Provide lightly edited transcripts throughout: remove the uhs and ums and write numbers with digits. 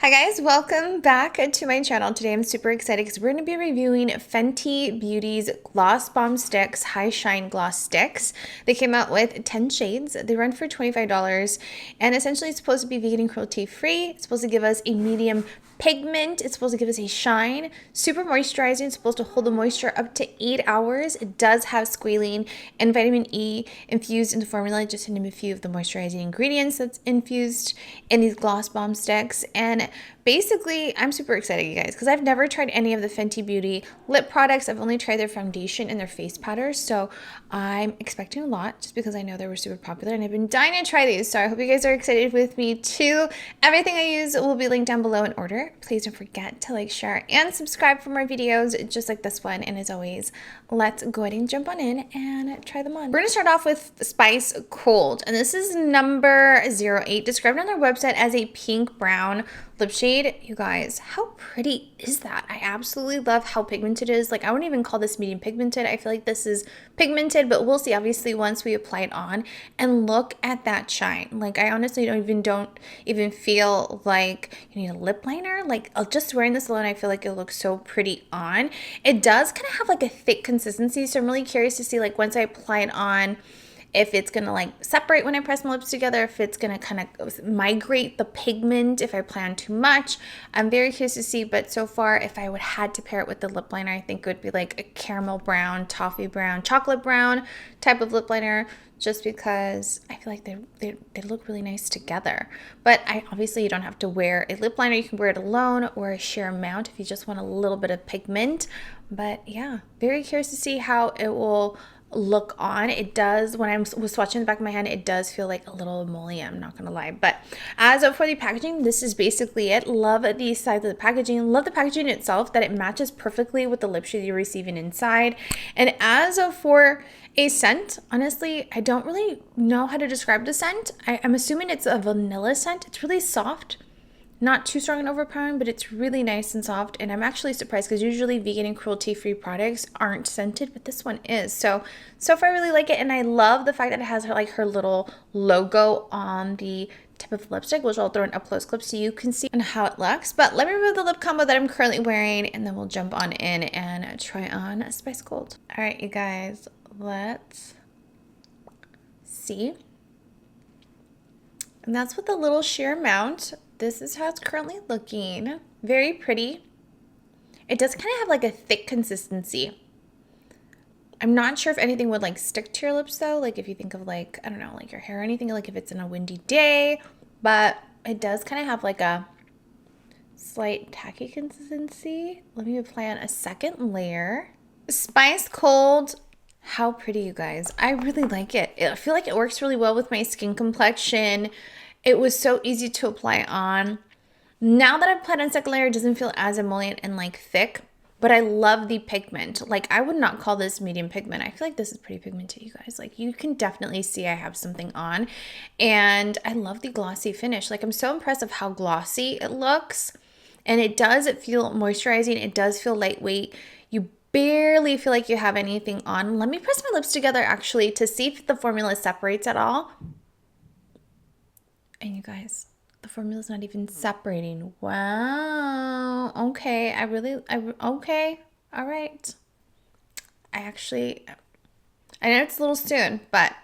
Hi guys, welcome back to my channel. Today I'm super excited because we're going to be reviewing Fenty Beauty's Gloss Bomb Stix High Shine Gloss Sticks. They came out with 10 shades. They run for $25 and essentially it's supposed to be vegan and cruelty free. It's supposed to give us a medium pigment. It's supposed to give us a shine. Super moisturizing. It's supposed to hold the moisture up to 8 hours. It does have squalene and vitamin E infused in the formula, just to name a few of the moisturizing ingredients that's infused in these Gloss Bomb Sticks. And basically, I'm super excited, you guys, because I've never tried any of the Fenty Beauty lip products. I've only tried their foundation and their face powders, so I'm expecting a lot just because I know they were super popular and I've been dying to try these. So I hope you guys are excited with me too. Everything I use will be linked down below in order. Please don't forget to like, share, and subscribe for more videos just like this one. And as always, let's go ahead and jump on in and try them on. We're going to start off with Spice Cold, and this is number 08, described on their website as a pink brown lip shade. You guys, how pretty is that? I absolutely love how pigmented it is. Like, I wouldn't even call this medium pigmented. I feel like this is pigmented, but we'll see obviously once we apply it on. And look at that shine. Like, I honestly don't even feel like you need a lip liner. Like, just wearing this alone, I feel like it looks so pretty on. It does kind of have like a thick consistency, so I'm really curious to see, like, once I apply it on, if it's gonna like separate when I press my lips together, if it's gonna kind of migrate the pigment if I apply on too much. I'm very curious to see, but so far, if I would had to pair it with the lip liner, I think it would be like a caramel brown, toffee brown, chocolate brown type of lip liner, just because I feel like they look really nice together. But obviously you don't have to wear a lip liner. You can wear it alone or a sheer amount if you just want a little bit of pigment. But yeah, very curious to see how it will look on. It does, when I was swatching the back of my hand, it does feel like a little emollient, I'm not gonna lie. But as for the packaging, this is basically it. Love the size of the packaging. Love the packaging itself, that it matches perfectly with the lip shade you're receiving inside. And as for a scent, honestly, I don't really know how to describe the scent. I'm assuming it's a vanilla scent. It's really soft. Not too strong and overpowering, but it's really nice and soft. And I'm actually surprised because usually vegan and cruelty-free products aren't scented, but this one is. So far I really like it. And I love the fact that it has her little logo on the tip of the lipstick, which I'll throw in up close clip so you can see how it looks. But let me remove the lip combo that I'm currently wearing, and then we'll jump on in and try on Spice Gold. All right, you guys, let's see. And that's with a little sheer amount. This is how it's currently looking. Very pretty. It does kind of have like a thick consistency. I'm not sure if anything would like stick to your lips though. Like if you think of like, I don't know, like your hair or anything, like if it's in a windy day, but it does kind of have like a slight tacky consistency. Let me apply on a second layer. Spice Cold. How pretty, you guys. I really like it. I feel like it works really well with my skin complexion. It was so easy to apply on. Now that I've applied on second layer, it doesn't feel as emollient and like thick, but I love the pigment. Like, I would not call this medium pigment. I feel like this is pretty pigmented, you guys. Like, you can definitely see I have something on, and I love the glossy finish. Like, I'm so impressed of how glossy it looks, and it does feel moisturizing. It does feel lightweight. You barely feel like you have anything on. Let me press my lips together actually to see if the formula separates at all. And you guys, the formula's not even separating. Wow. Okay. Okay. All right. I know it's a little soon, but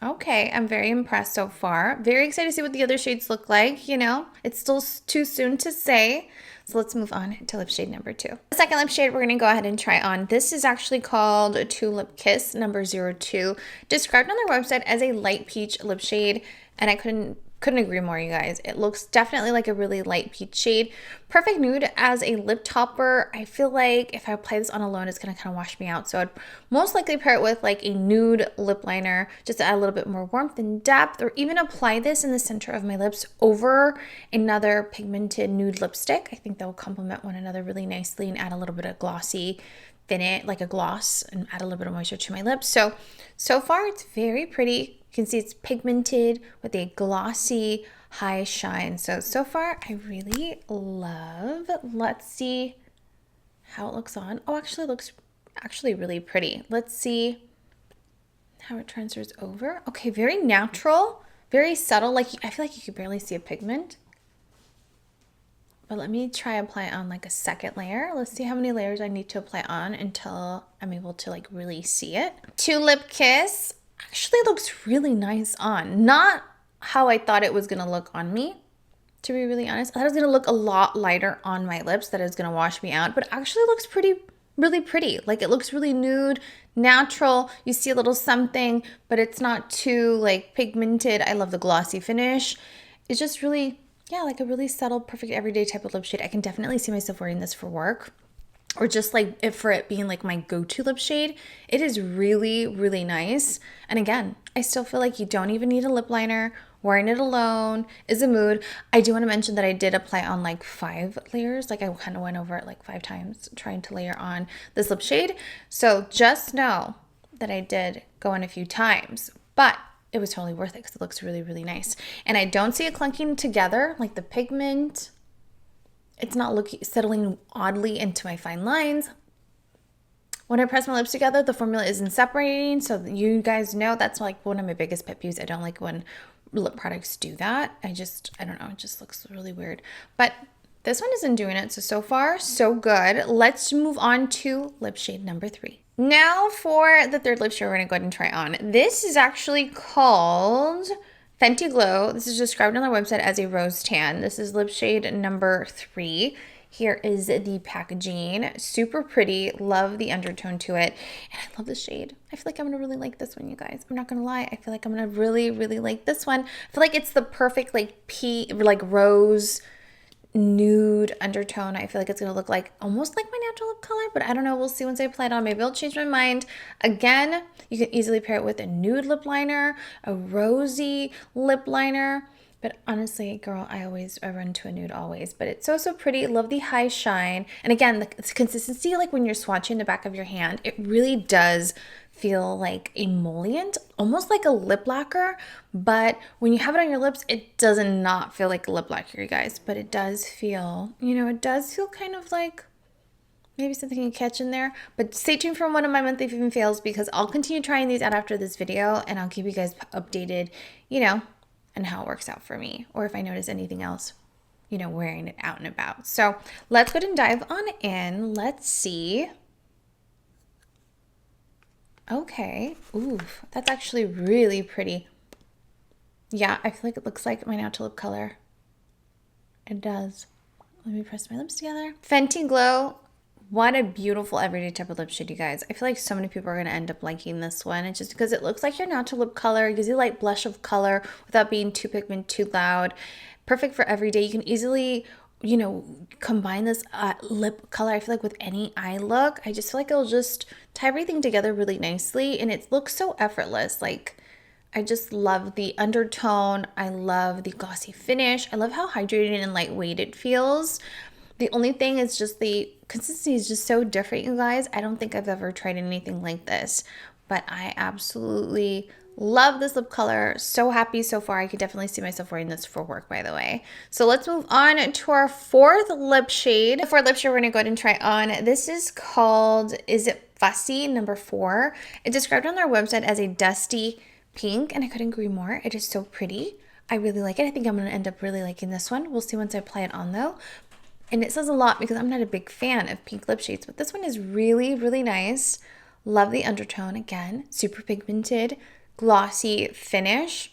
okay. I'm very impressed so far. Very excited to see what the other shades look like. You know, it's still too soon to say. So let's move on to lip shade number 2. The second lip shade we're going to go ahead and try on. This is actually called Tulip Kiss number 02, described on their website as a light peach lip shade. And I couldn't agree more, you guys. It looks definitely like a really light peach shade. Perfect nude as a lip topper. I feel like if I apply this on alone, it's going to kind of wash me out. So I'd most likely pair it with like a nude lip liner just to add a little bit more warmth and depth, or even apply this in the center of my lips over another pigmented nude lipstick. I think that will complement one another really nicely and add a little bit of glossy finish, like a gloss, and add a little bit of moisture to my lips. So far it's very pretty. You can see it's pigmented with a glossy high shine. So far I really love. Let's see how it looks on. Oh, actually it looks really pretty. Let's see how it transfers over. Okay, very natural, very subtle. Like, I feel like you could barely see a pigment. But let me try apply on like a second layer. Let's see how many layers I need to apply on until I'm able to like really see it. Tulip Kiss actually looks really nice on. Not how I thought it was gonna look on me, to be really honest. I thought it was gonna look a lot lighter on my lips, that it was gonna wash me out, but it actually looks really pretty. Like it looks really nude, natural. You see a little something, but it's not too like pigmented. I love the glossy finish. It's just really, yeah, like a really subtle, perfect everyday type of lip shade. I can definitely see myself wearing this for work, or just like if for it being like my go-to lip shade. It is really nice. And again, I still feel like you don't even need a lip liner. Wearing it alone is a mood. I do want to mention that I did apply on like 5 layers. Like I kind of went over it like 5 times trying to layer on this lip shade. So just know that I did go in a few times, but it was totally worth it because it looks really nice. And I don't see it clunking together, like the pigment. It's not settling oddly into my fine lines. When I press my lips together, the formula isn't separating. So you guys know that's like one of my biggest pet peeves. I don't like when lip products do that. I don't know. It just looks really weird. But this one isn't doing it. So far, so good. Let's move on to lip shade number 3. Now for the third lip shade we're going to go ahead and try on. This is actually called Fenty Glow. This is described on their website as a rose tan. This is lip shade number 3. Here is the packaging. Super pretty. Love the undertone to it. And I love the shade. I feel like I'm going to really like this one, you guys. I'm not going to lie. I feel like I'm going to really like this one. I feel like it's the perfect like rose nude undertone. I feel like it's going to look like almost like my natural lip color, but I don't know. We'll see once I apply it on. Maybe I'll change my mind. Again, you can easily pair it with a nude lip liner, a rosy lip liner. But honestly, girl, I run to a nude always. But it's so pretty. Love the high shine. And again, the consistency, like when you're swatching the back of your hand, it really does feel like emollient, almost like a lip lacquer. But when you have it on your lips, it does not feel like a lip lacquer, you guys. But it does feel, it does feel kind of like maybe something you catch in there. But stay tuned for one of my monthly fave and fails, because I'll continue trying these out after this video, and I'll keep you guys updated, and how it works out for me, or if I notice anything else, wearing it out and about. So let's go ahead and dive on in. Let's see. Okay. Ooh, that's actually really pretty. Yeah, I feel like it looks like my natural lip color. It does. Let me press my lips together. Fenty Glow. What a beautiful everyday type of lip shade, you guys. I feel like so many people are going to end up liking this one. It's just because it looks like your natural lip color. It gives you a light blush of color without being too pigment, too loud. Perfect for everyday. You can easily, combine this lip color, I feel like, with any eye look. I just feel like it'll just tie everything together really nicely. And it looks so effortless. Like, I just love the undertone. I love the glossy finish. I love how hydrated and lightweight it feels. The only thing is just the consistency is just so different, you guys. I don't think I've ever tried anything like this, but I absolutely love this lip color. So happy so far. I could definitely see myself wearing this for work, by the way. So let's move on to our fourth lip shade. The fourth lip shade we're going to go ahead and try on. This is called Is It Fussy, number 4. It's described on their website as a dusty pink, and I couldn't agree more. It is so pretty. I really like it. I think I'm going to end up really liking this one. We'll see once I apply it on, though. And it says a lot because I'm not a big fan of pink lip shades, but this one is really nice. Love the undertone. Again, super pigmented, glossy finish.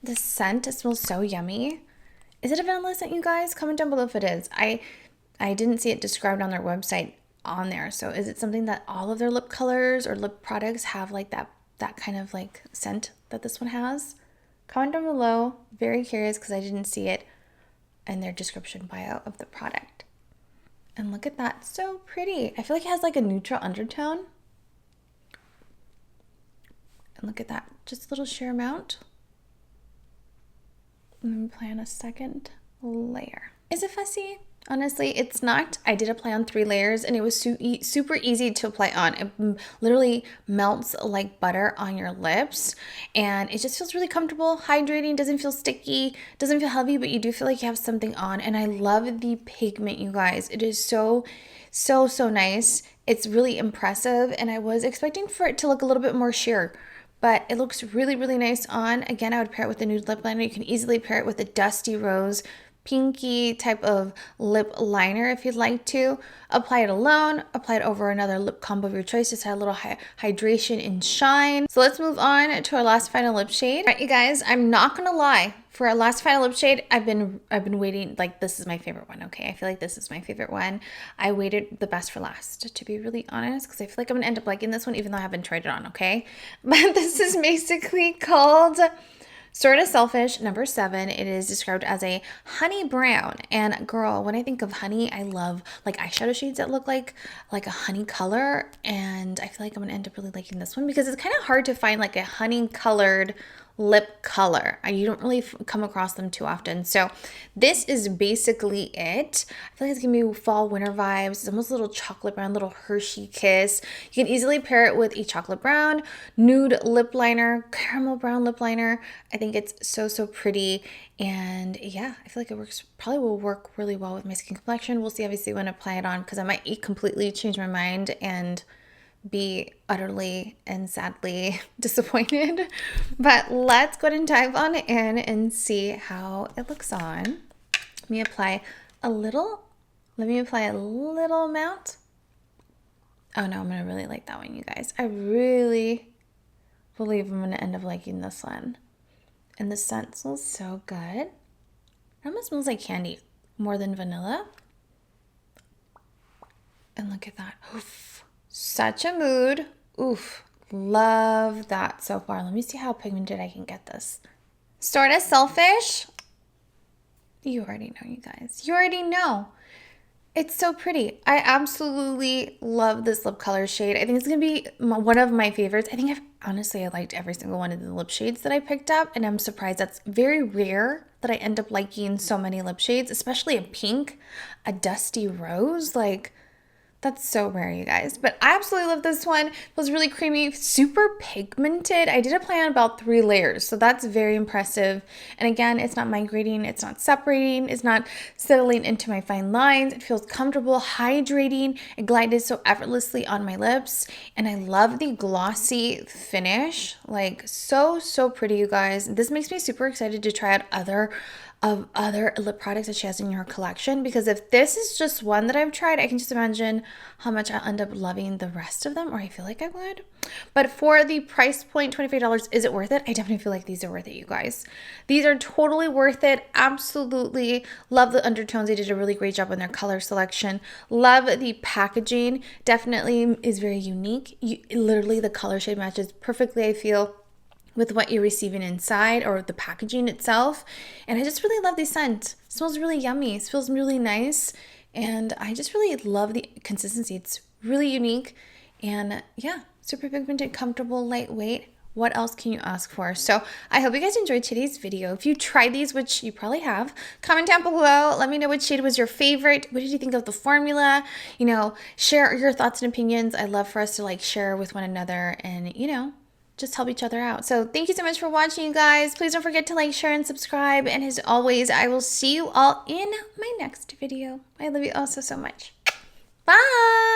The scent, it smells so yummy. Is it a vanilla scent, you guys? Comment down below if it is. I didn't see it described on their website on there. So is it something that all of their lip colors or lip products have like that kind of like scent that this one has? Comment down below. Very curious because I didn't see it and their description bio of the product. And look at that, so pretty. I feel like it has like a neutral undertone. And look at that, just a little sheer amount. Let me apply on a second layer. Is it fussy? Honestly, it's not. I did apply on 3 layers and it was super easy to apply on. It literally melts like butter on your lips and it just feels really comfortable, hydrating, doesn't feel sticky, doesn't feel heavy, but you do feel like you have something on. And I love the pigment, you guys. It is so nice. It's really impressive and I was expecting for it to look a little bit more sheer, but it looks really nice on. Again, I would pair it with a nude lip liner. You can easily pair it with a dusty rose pinky type of lip liner if you'd like to. Apply it alone, apply it over another lip combo of your choice, just add a little hydration and shine. So let's move on to our last final lip shade. All right, you guys, I'm not gonna lie. For our last final lip shade, I've been waiting, like this is my favorite one, okay? I feel like this is my favorite one. I waited the best for last, to be really honest, because I feel like I'm gonna end up liking this one even though I haven't tried it on, okay? But this is basically called Sorta Selfish, number 7. It is described as a honey brown. And girl, when I think of honey, I love like eyeshadow shades that look like a honey color. And I feel like I'm gonna end up really liking this one because it's kind of hard to find like a honey colored lip color. You don't really come across them too often. So this is basically it. I feel like it's giving me fall winter vibes. It's almost a little chocolate brown, little Hershey kiss. You can easily pair it with a chocolate brown, nude lip liner, caramel brown lip liner. I think it's so pretty. And yeah, I feel like it probably will work really well with my skin complexion. We'll see obviously when I apply it on because I might completely change my mind and be utterly and sadly disappointed. But let's go ahead and dive on in and see how it looks on. Let me apply a little amount. Oh no, I'm gonna really like that one, you guys. I really believe I'm gonna end up liking this one. And the scent smells so good. It almost smells like candy more than vanilla. And look at that. Oof. Such a mood. Oof. Love that so far. Let me see how pigmented I can get this. Sorta Selfish. You already know, you guys. You already know. It's so pretty. I absolutely love this lip color shade. I think it's going to be one of my favorites. I think honestly, I liked every single one of the lip shades that I picked up. And I'm surprised that's very rare that I end up liking so many lip shades, especially a pink, a dusty rose. Like, that's so rare, you guys. But I absolutely love this one. It was really creamy, super pigmented. I did apply on about 3 layers, so that's very impressive. And again, it's not migrating, it's not separating, it's not settling into my fine lines. It feels comfortable, hydrating. It glided so effortlessly on my lips. And I love the glossy finish. Like, so pretty, you guys. This makes me super excited to try out other lip products that she has in her collection, because if this is just one that I've tried, I can just imagine how much I'll end up loving the rest of them, or I feel like I would. But for the price point, $25, is it worth it? I definitely feel like these are worth it, you guys. These are totally worth it. Absolutely love the undertones. They did a really great job on their color selection. Love the packaging. Definitely is very unique. Literally the color shade matches perfectly, I feel, with what you're receiving inside or the packaging itself. And I just really love the scent. It smells really yummy. It smells really nice. And I just really love the consistency. It's really unique. And yeah, super pigmented, comfortable, lightweight. What else can you ask for? So I hope you guys enjoyed today's video. If you tried these, which you probably have, comment down below. Let me know which shade was your favorite. What did you think of the formula? You know, share your thoughts and opinions. I love for us to like share with one another and, you know, just help each other out. So thank you so much for watching, you guys. Please don't forget to like, share, and subscribe. And as always, I will see you all in my next video. I love you all so much. Bye.